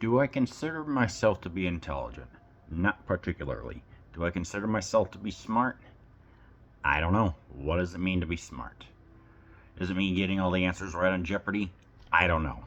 Do I consider myself to be intelligent? Not particularly. Do I consider myself to be smart? I don't know. What does it mean to be smart? Does it mean getting all the answers right on Jeopardy? I don't know.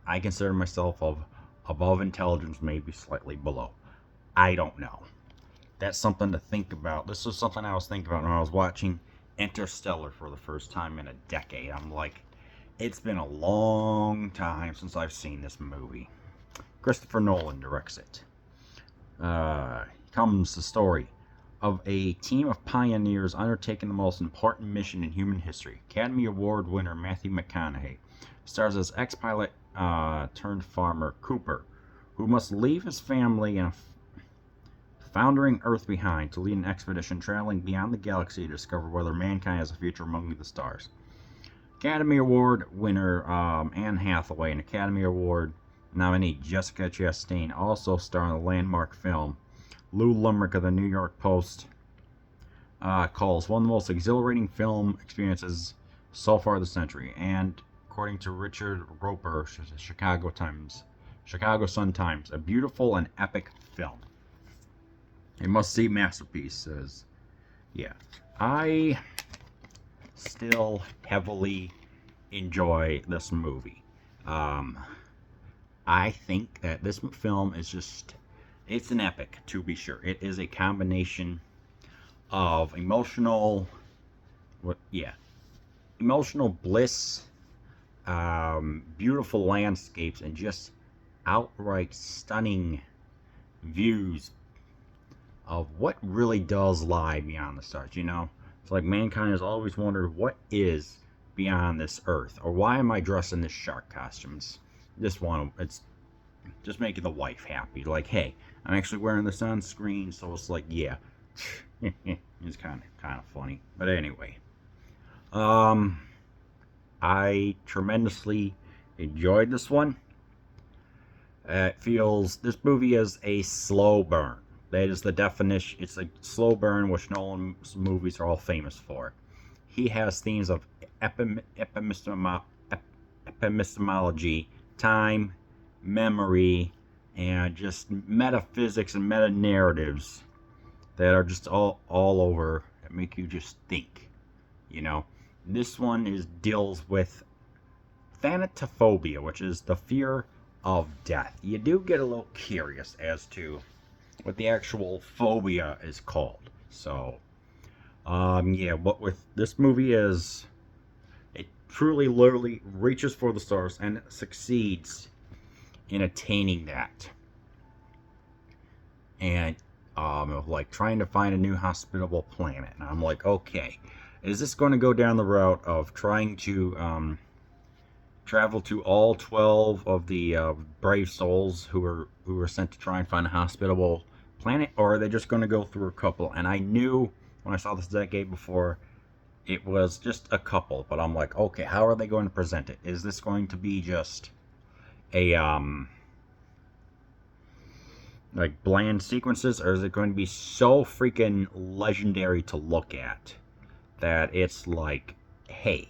I consider myself of above intelligence, maybe slightly below. I don't know. That's something to think about. This was something I was thinking about when I was watching Interstellar for the first time in a decade. I'm like, it's been a long time since I've seen this movie. Christopher Nolan directs it. Comes the story of a team of pioneers undertaking the most important mission in human history. Academy Award winner Matthew McConaughey stars as ex-pilot turned farmer Cooper, who must leave his family and a foundering Earth behind to lead an expedition traveling beyond the galaxy to discover whether mankind has a future among the stars. Academy Award winner Anne Hathaway and Academy Award nominee Jessica Chastain also star in the landmark film. Lou Limerick of the New York Post calls one of the most exhilarating film experiences so far this century, and according to Richard Roper, Chicago Sun-Times, a beautiful and epic film. A must-see masterpiece, says. Yeah. I still heavily enjoy this movie. I think that this film is just, it's an epic, to be sure. It is a combination of emotional bliss, beautiful landscapes, and just outright stunning views of what really does lie beyond the stars. It's like mankind has always wondered what is beyond this earth, or why am I dressed in this shark costume? It's just making the wife happy. Like, hey, I'm actually wearing the sunscreen, so it's like, yeah, it's kind of funny. But anyway, I tremendously enjoyed this one. This movie is a slow burn. That is the definition. It's a slow burn, which Nolan's movies are all famous for. He has themes of epistemology, time, memory, and just metaphysics and meta narratives that are just all over that make you just think. This one deals with thanatophobia, which is the fear of death. You do get a little curious as to what the actual phobia is called. So, what with this movie is, it truly, literally reaches for the stars and succeeds in attaining that. And, like trying to find a new hospitable planet. And I'm like, okay, is this going to go down the route of trying to, travel to all 12 of the brave souls who were sent to try and find a hospitable planet, or are they just going to go through a couple? And I knew when I saw this decade before it was just a couple, but I'm like, okay, how are they going to present it? Is this going to be just a like bland sequences, or is it going to be so freaking legendary to look at that it's like, hey,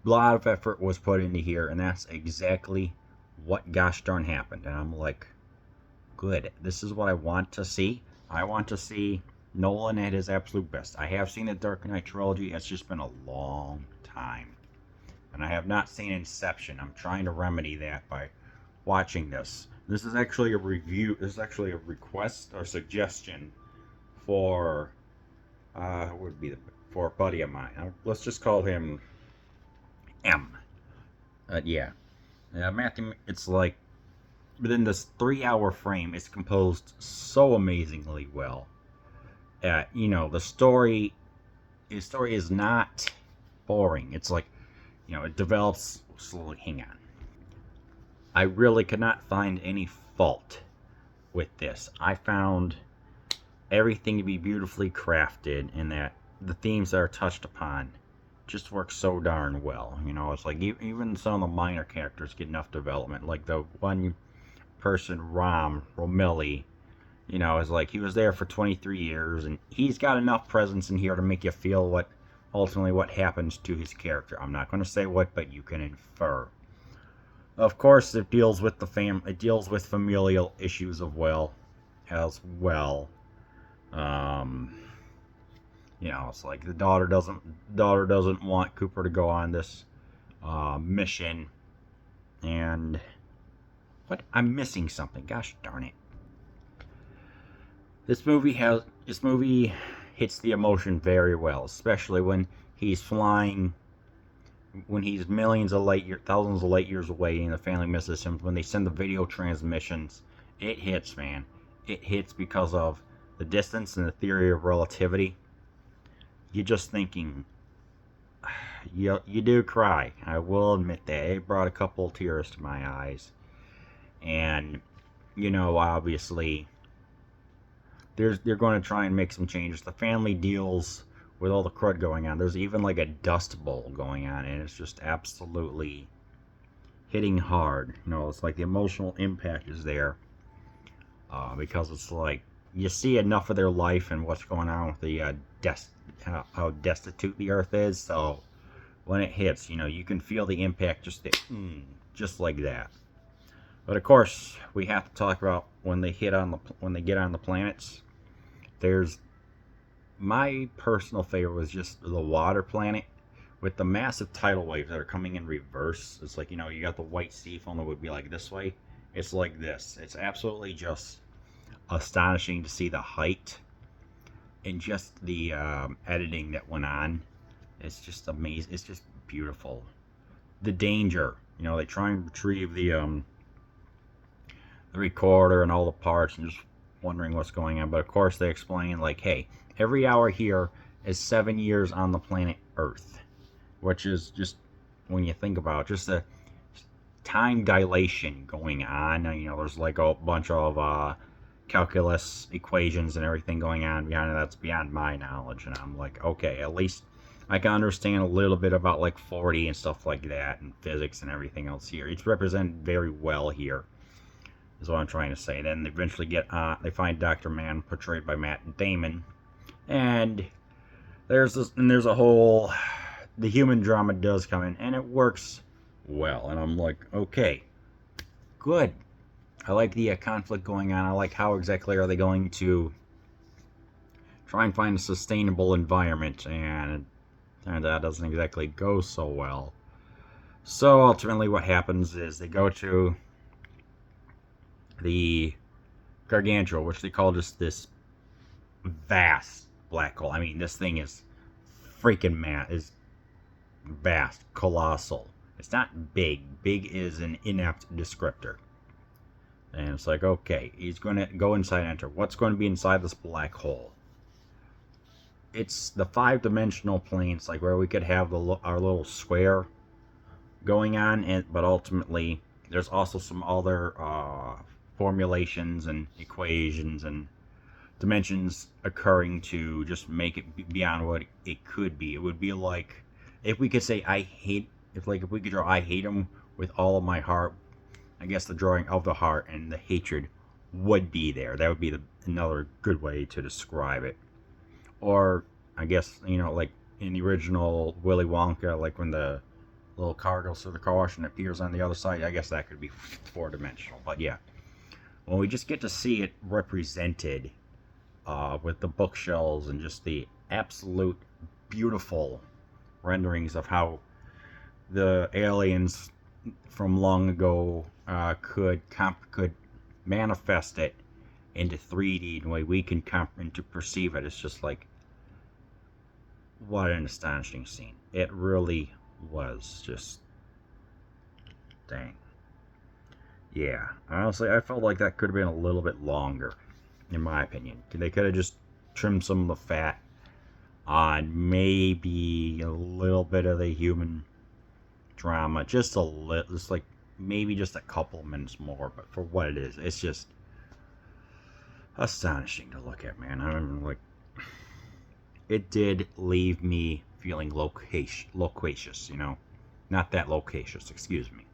a lot of effort was put into here, and that's exactly what gosh darn happened. And I'm like, good. This is what I want to see. I want to see Nolan at his absolute best. I have seen the Dark Knight trilogy. It's just been a long time. And I have not seen Inception. I'm trying to remedy that by watching this. This is actually a review. This is actually a request or suggestion for for a buddy of mine. Let's just call him M. Matthew. It's like within this 3-hour frame, it's composed so amazingly well. The story is not boring. It's like, it develops slowly. Hang on. I really could not find any fault with this. I found everything to be beautifully crafted, and that the themes that are touched upon just work so darn well. It's like even some of the minor characters get enough development. Like the one person, Romilly, is like, he was there for 23 years, and he's got enough presence in here to make you feel what happens to his character. I'm not going to say what, but you can infer. Of course, it deals with it deals with familial issues as well. Um, it's like the daughter doesn't want Cooper to go on this mission, and what I'm missing something. Gosh darn it! This movie hits the emotion very well, especially when he's flying, when he's thousands of light years away, and the family misses him. When they send the video transmissions, it hits, man. It hits because of the distance and the theory of relativity. You're just thinking, you do cry. I will admit that it brought a couple of tears to my eyes, and obviously, they're going to try and make some changes. The family deals with all the crud going on. There's even like a dust bowl going on, and it's just absolutely hitting hard. It's like the emotional impact is there, because it's like you see enough of their life and what's going on with the how destitute the earth is. So when it hits, you can feel the impact just like that. But of course, we have to talk about when they get on the planets. There's my personal favorite was just the water planet with the massive tidal waves that are coming in reverse. It's like you got the white sea foam that would be like this way. It's like this. It's absolutely just astonishing to see the height and just the editing that went on. It's just amazing. It's just beautiful. The danger. They try and retrieve the recorder and all the parts and just wondering what's going on. But of course, they explain, like, hey, every hour here is 7 years on the planet Earth, which is just, when you think about it, just a time dilation going on. There's like a bunch of calculus equations and everything going on behind it that's beyond my knowledge. And I'm like, okay, at least I can understand a little bit about like 40 and stuff like that and physics and everything else here. It's represented very well here, is what I'm trying to say. Then they eventually they find Dr. Mann, portrayed by Matt Damon, and there's a whole, the human drama does come in, and it works well. And I'm like, okay, good. I like the conflict going on. I like how exactly are they going to try and find a sustainable environment, and that doesn't exactly go so well. So ultimately, what happens is they go to the Gargantua, which they call just this vast black hole. I mean, this thing is is vast, colossal. It's not big. Big is an inept descriptor. And it's like, okay, he's going to go inside and enter. What's going to be inside this black hole? It's the 5-dimensional plane. It's like where we could have our little square going on, but ultimately there's also some other formulations and equations and dimensions occurring to just make it beyond what it could be. It would be like if we could say if we could draw I hate him with all of my heart. I guess the drawing of the heart and the hatred would be there. That would be another good way to describe it. Or I guess like in the original Willy Wonka, like when the little car goes through the car wash and appears on the other side. I guess that could be 4-dimensional. But yeah, when we just get to see it represented with the bookshelves and just the absolute beautiful renderings of how the aliens from long ago could manifest it into 3D in the way we can to perceive it. It's just like, what an astonishing scene. It really was just, dang. Yeah, honestly, I felt like that could have been a little bit longer, in my opinion. They could have just trimmed some of the fat on maybe a little bit of the human drama, just a little, just like maybe just a couple minutes more. But for what it is, it's just astonishing to look at, man. I mean, like, it did leave me feeling loquacious, not that loquacious, excuse me.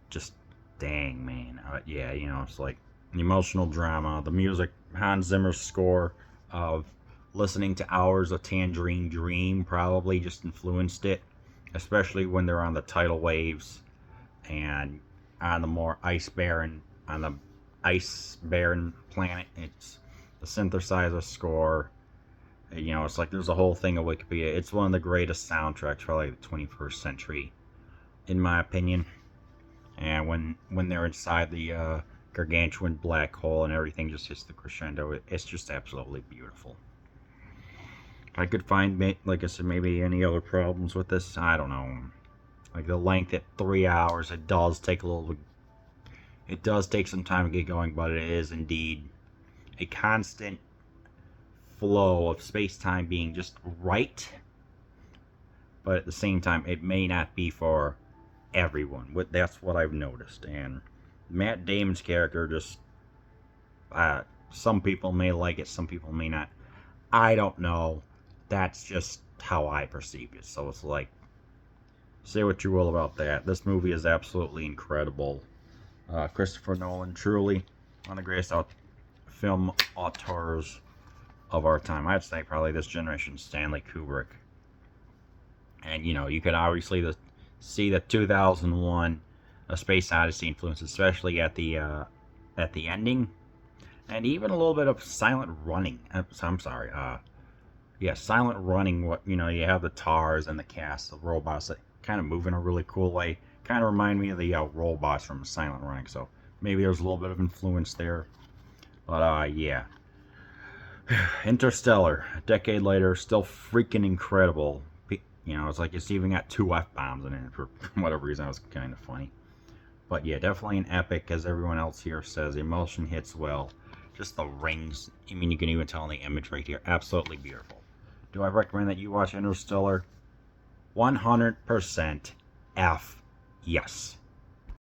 Just dang, man. Yeah, it's like the emotional drama, the music, Hans Zimmer's score of listening to hours of Tangerine Dream probably just influenced it. especially when they're on the tidal waves and on the more ice barren planet. It's the synthesizer score. You know, it's like there's a whole thing of Wikipedia. It's one of the greatest soundtracks for like the 21st century, in my opinion. And when they're inside the gargantuan black hole and everything just hits the crescendo, it's just absolutely beautiful. I could find, like I said, maybe any other problems with this. I don't know. Like the length at 3 hours, it does take a little. It does take some time to get going, but it is indeed a constant flow of space time being just right. But at the same time, it may not be for everyone. That's what I've noticed. And Matt Damon's character just. Some people may like it, some people may not. I don't know. That's just how I perceive it. So it's like, say what you will about that. This movie is absolutely incredible. Christopher Nolan, truly one of the greatest film auteurs of our time. I'd say probably this generation, Stanley Kubrick. And you know, you could obviously see the 2001 A Space Odyssey influence, especially at the ending, and even a little bit of Silent Running. I'm sorry. Yeah, Silent Running. What you know, you have the TARS and the cast, the robots that kind of move in a really cool way. Kind of remind me of the robots from Silent Running. So maybe there's a little bit of influence there. But yeah. Interstellar, a decade later, still freaking incredible. You know, it's like it's even got 2 F-bombs in it for whatever reason. That was kind of funny. But yeah, definitely an epic, as everyone else here says. The emotion hits well. Just the rings. I mean, you can even tell in the image right here. Absolutely beautiful. Do I recommend that you watch Interstellar? 100% F yes.